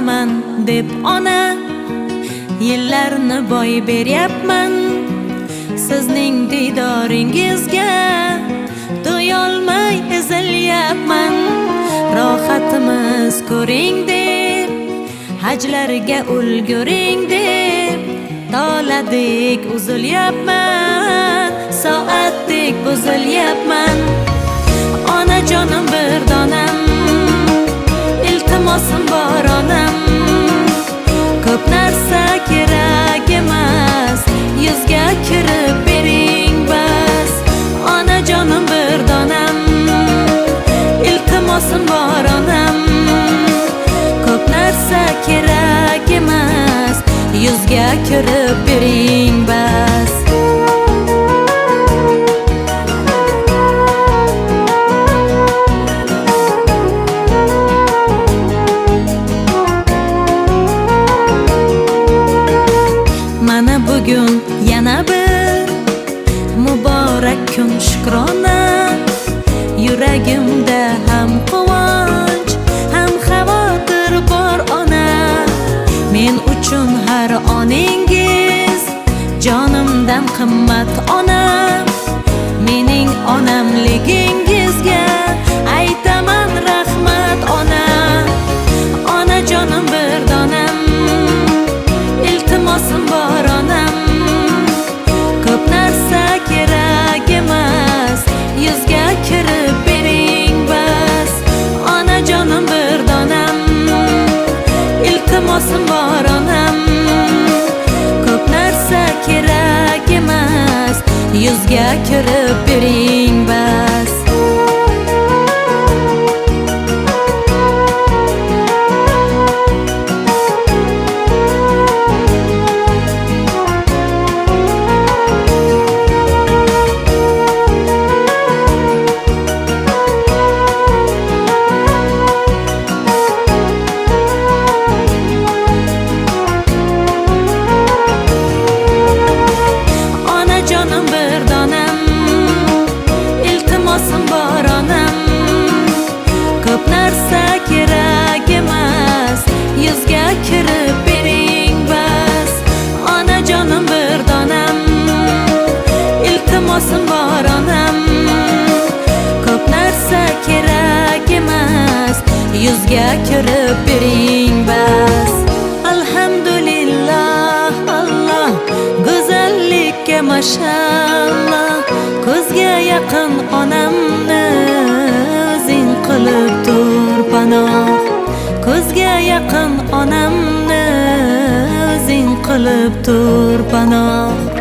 bosaman deb ona, yillarni boy beryapman. Sizning diydoringizga do'yolmay ezilyapman. Rohatimiz ko'ring deb, hajlarga ulguring deb, toladek uzilyapman, soatdek buzilyapman. Onajonim bir donam, iltimosim bor onam. Ko'p narsa kerak emas, yuzga kirib bering bas. Onajonim bir donam, iltimosim bor onam. Ko'p narsa kerak emas, yuzga kirib bering bas. Mana bugun yana bir muborak kun, shukrona. Yuragimda ham quvonch, ham xavotir bor ona. Men uchun har oningiz jonimdan qimmat ona. Mening onamligingizga aytaman rahmat ona. Onajonim bir donam, iltimosim bor onam. Ko'p narsa kerak emas, yuzga kirib bering bas. Onajonim bir donam, iltimosim bor onam. Ko'p narsa kerak emas, yuzga kirib bering bas. Onajonim bir donam, iltimosim bor onam. Ko'p narsa kerak emas, yuzga kirib bering bas. Onajonim bir donam, iltimosim bor onam. Ko'p narsa kerak emas, yuzga kirib bering bas. Alhamdulillah, Allah go'zallikka mashallah. Ko'zga yaqin onamni o'zing qilib tur panoh. Ko'zga yaqin onamni o'zing qilib tur panoh.